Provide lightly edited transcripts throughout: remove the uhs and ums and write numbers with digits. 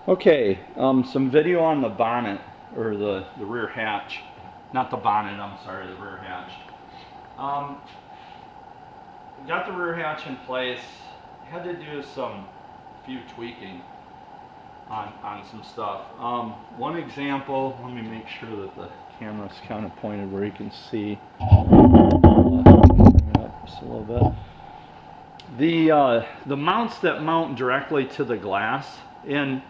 Okay, some video on the bonnet, or the rear hatch. Not the bonnet, I'm sorry, the rear hatch. Um, got the rear hatch in place. Had to do some few tweaking on some stuff. One example, let me make sure that the camera's kind of pointed where you can see. Bring it up just a little bit. The mounts that mount directly to the glass, and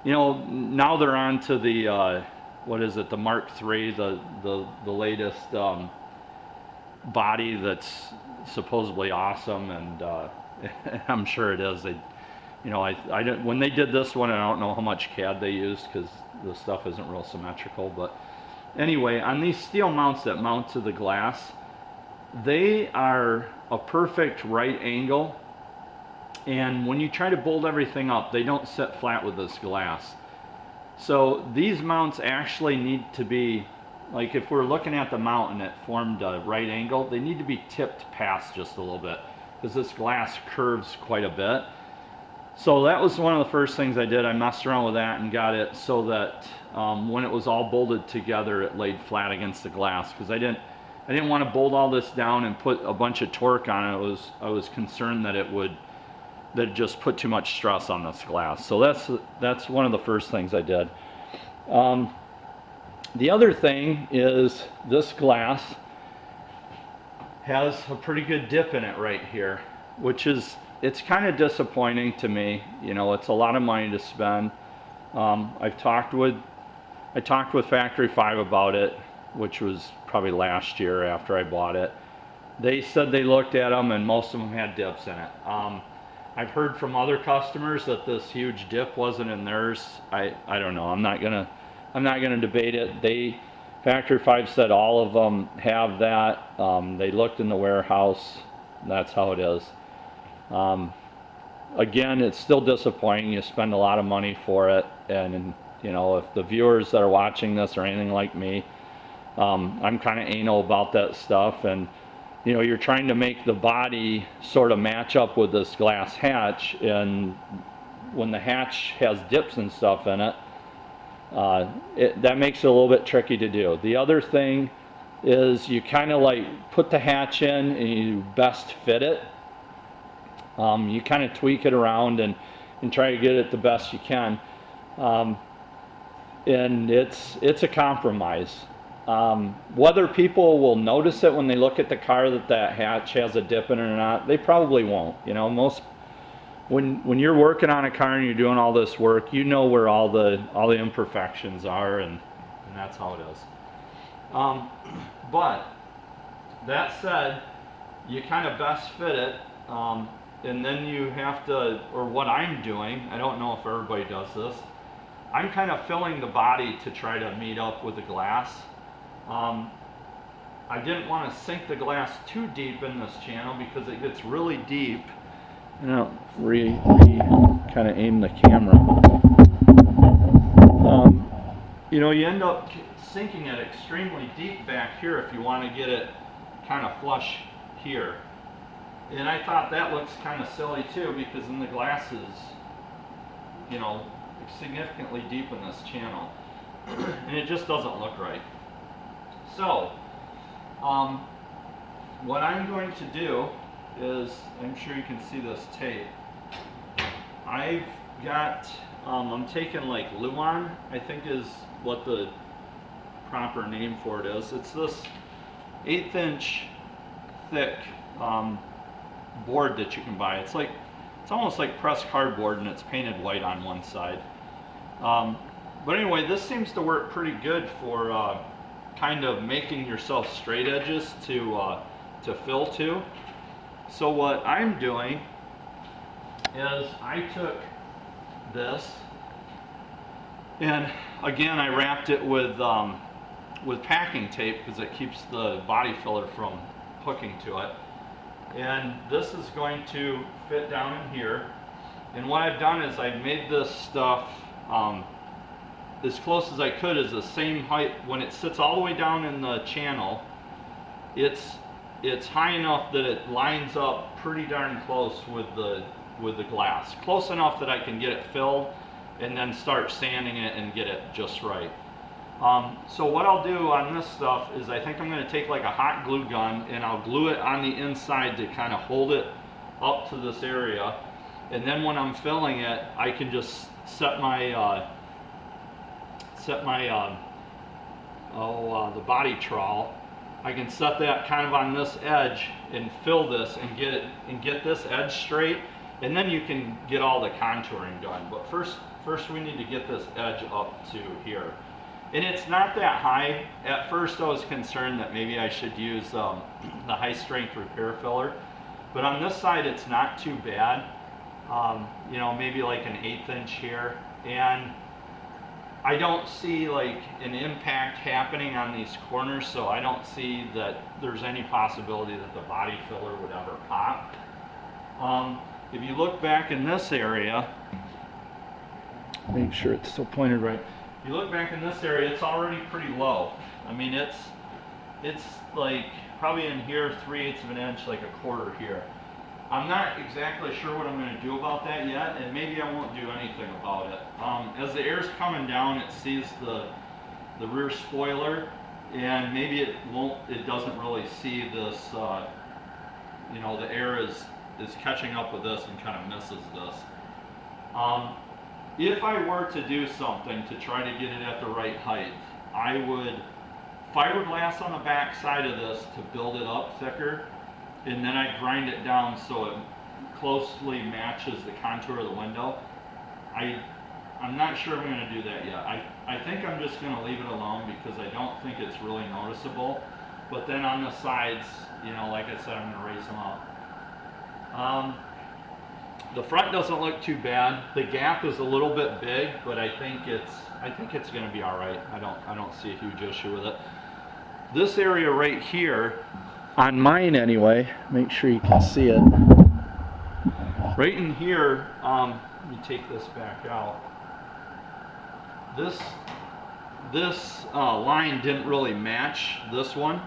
you know, now they're on to the what is it, the Mark III, the latest body that's supposedly awesome, and I'm sure it is. They, you know, I don't, when they did this one, I don't know how much CAD they used because the stuff isn't real symmetrical. But anyway, on these steel mounts that mount to the glass, they are a perfect right angle, and when you try to bolt everything up, they don't sit flat with this glass. So these mounts actually need to be, like if we're looking at the mount and it formed a right angle, they need to be tipped past just a little bit because this glass curves quite a bit. So that was one of the first things I did. I messed around with that and got it so that when it was all bolted together, it laid flat against the glass, because I didn't want to bolt all this down and put a bunch of torque on it. I was concerned that it just put too much stress on this glass. So that's one of the first things I did. The other thing is this glass has a pretty good dip in it right here, which is, it's kind of disappointing to me. You know, it's a lot of money to spend. I talked with Factory 5 about it, which was probably last year after I bought it. They said they looked at them and most of them had dips in it. I've heard from other customers that this huge dip wasn't in theirs. I don't know. I'm not gonna debate it. Factory 5 said all of them have that. They looked in the warehouse. That's how it is. Again, it's still disappointing. You spend a lot of money for it, and you know, if the viewers that are watching this are anything like me, I'm kind of anal about that stuff, and you know, you're trying to make the body sort of match up with this glass hatch, and when the hatch has dips and stuff in it, that makes it a little bit tricky to do. The other thing is you kind of like put the hatch in and you best fit it. You kind of tweak it around and try to get it the best you can. And it's a compromise. Whether people will notice it when they look at the car that hatch has a dip in it or not, they probably won't. You know, when you're working on a car and you're doing all this work, you know where all the imperfections are, and that's how it is. But that said, you kind of best fit it, and then you have to, or what I'm doing, I don't know if everybody does this, I'm kind of filling the body to try to meet up with the glass. I didn't want to sink the glass too deep in this channel because it gets really deep. And I'll kind of aim the camera. You know, you end up sinking it extremely deep back here if you want to get it kind of flush here. And I thought that looks kind of silly too, because then the glass is, you know, significantly deep in this channel. And it just doesn't look right. So, what I'm going to do is, I'm sure you can see this tape. I've got, I'm taking like Luan, I think is what the proper name for it is. It's this 1/8 inch thick board that you can buy. It's almost like pressed cardboard, and it's painted white on one side. But anyway, this seems to work pretty good for kind of making yourself straight edges to fill to. So what I'm doing is I took this, and again I wrapped it with packing tape because it keeps the body filler from hooking to it. And this is going to fit down in here. And what I've done is I've made this stuff as close as I could is the same height. When it sits all the way down in the channel, it's high enough that it lines up pretty darn close with the glass. Close enough that I can get it filled, and then start sanding it and get it just right. So what I'll do on this stuff is I think I'm going to take like a hot glue gun and I'll glue it on the inside to kind of hold it up to this area, and then when I'm filling it I can just set my the body trowel. I can set that kind of on this edge and fill this and get this edge straight, and then you can get all the contouring done. But first we need to get this edge up to here. And it's not that high. At first I was concerned that maybe I should use the high strength repair filler, but on this side it's not too bad. You know, maybe like an 1/8 inch here, and I don't see like an impact happening on these corners, so I don't see that there's any possibility that the body filler would ever pop. If you look back in this area, make sure it's still pointed right. If you look back in this area, it's already pretty low. I mean, it's like probably in here 3/8 of an inch, like 1/4 here. I'm not exactly sure what I'm going to do about that yet, and maybe I won't do anything about it. As the air's coming down, it sees the rear spoiler, and maybe it doesn't really see this, you know, the air is catching up with this and kind of misses this. If I were to do something to try to get it at the right height, I would fiberglass on the back side of this to build it up thicker, and then I grind it down so it closely matches the contour of the window. I'm not sure I'm going to do that yet. I think I'm just going to leave it alone because I don't think it's really noticeable. But then on the sides, you know, like I said, I'm going to raise them up. The front doesn't look too bad. The gap is a little bit big, but I think it's going to be all right. I don't see a huge issue with it. This area right here, on mine anyway, make sure you can see it. Right in here, let me take this back out. This line didn't really match this one,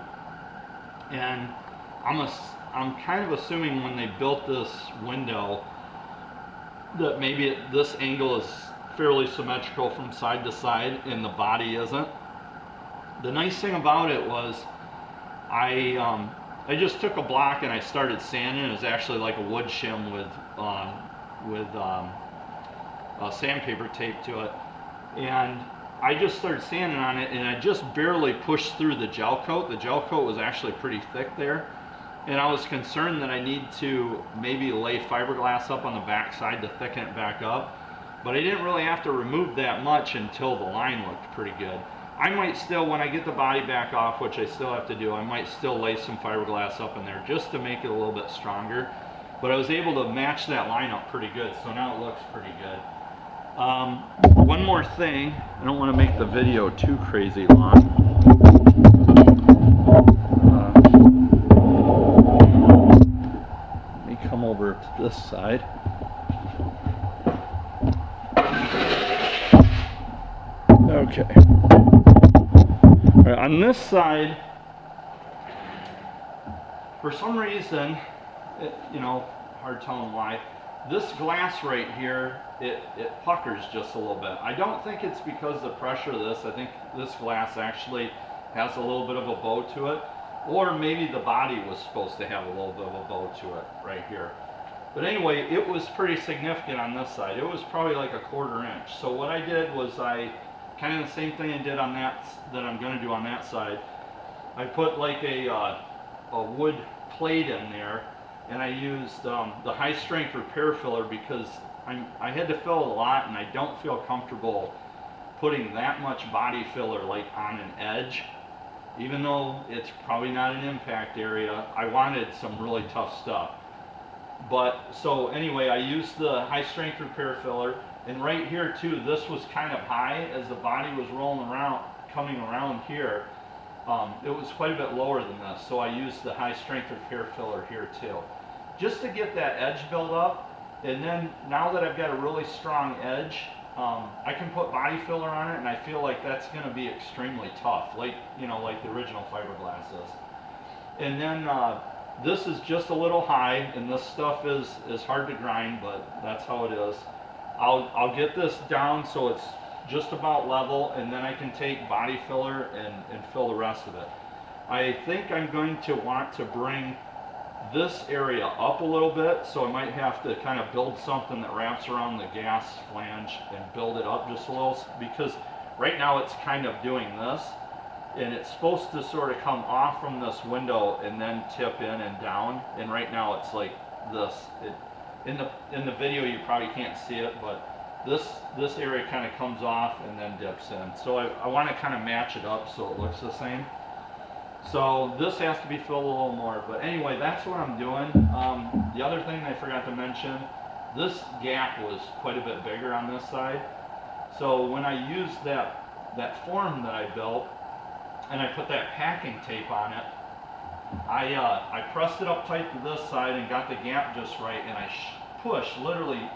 and I'm kind of assuming when they built this window that maybe this angle is fairly symmetrical from side to side and the body isn't. The nice thing about it was I just took a block and I started sanding. It was actually like a wood shim with sandpaper tape to it, and I just started sanding on it, and I just barely pushed through the gel coat. The gel coat was actually pretty thick there, and I was concerned that I need to maybe lay fiberglass up on the back side to thicken it back up, but I didn't really have to remove that much until the line looked pretty good. I might still, when I get the body back off, which I still have to do, I might still lay some fiberglass up in there just to make it a little bit stronger. But I was able to match that line up pretty good, so now it looks pretty good. One more thing, I don't want to make the video too crazy long. Let me come over to this side. Okay. All right, on this side, for some reason, you know, hard telling why, this glass right here, it puckers just a little bit. I don't think it's because of the pressure of this. I think this glass actually has a little bit of a bow to it, or maybe the body was supposed to have a little bit of a bow to it right here. But anyway, it was pretty significant on this side. It was probably like 1/4 inch. So what I did was I kind of the same thing I did on that I'm going to do on that side. I put like a wood plate in there, and I used the high strength repair filler because I had to fill a lot, and I don't feel comfortable putting that much body filler like on an edge. Even though it's probably not an impact area, I wanted some really tough stuff. But so anyway, I used the high strength repair filler, and right here too, this was kind of high as the body was rolling around, coming around here. It was quite a bit lower than this, so I used the high strength repair filler here too, just to get that edge built up. And then now that I've got a really strong edge, I can put body filler on it, and I feel like that's going to be extremely tough, like, you know, like the original fiberglass is. And then this is just a little high, and this stuff is hard to grind, but that's how it is. I'll get this down so it's just about level, and then I can take body filler and fill the rest of it. I think I'm going to want to bring this area up a little bit, so I might have to kind of build something that wraps around the gas flange and build it up just a little, because right now it's kind of doing this, and it's supposed to sort of come off from this window and then tip in and down, and right now it's like this. In the video you probably can't see it, but this area kind of comes off and then dips in. So I want to kind of match it up so it looks the same. So this has to be filled a little more, but anyway, that's what I'm doing. The other thing I forgot to mention, this gap was quite a bit bigger on this side. So when I used that form that I built, and I put that packing tape on it, I pressed it up tight to this side and got the gap just right, and I literally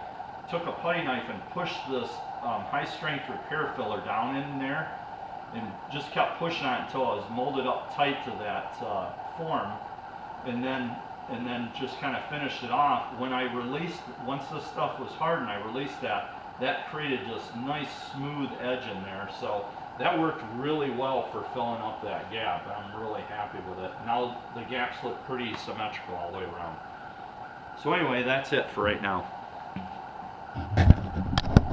took a putty knife and pushed this high strength repair filler down in there, and just kept pushing on it until I was molded up tight to that form, and then just kind of finished it off. When I released, once this stuff was hardened, I released that created just nice smooth edge in there. So that worked really well for filling up that gap, and I'm really happy with it. Now the gaps look pretty symmetrical all the way around. So anyway, that's it for right now.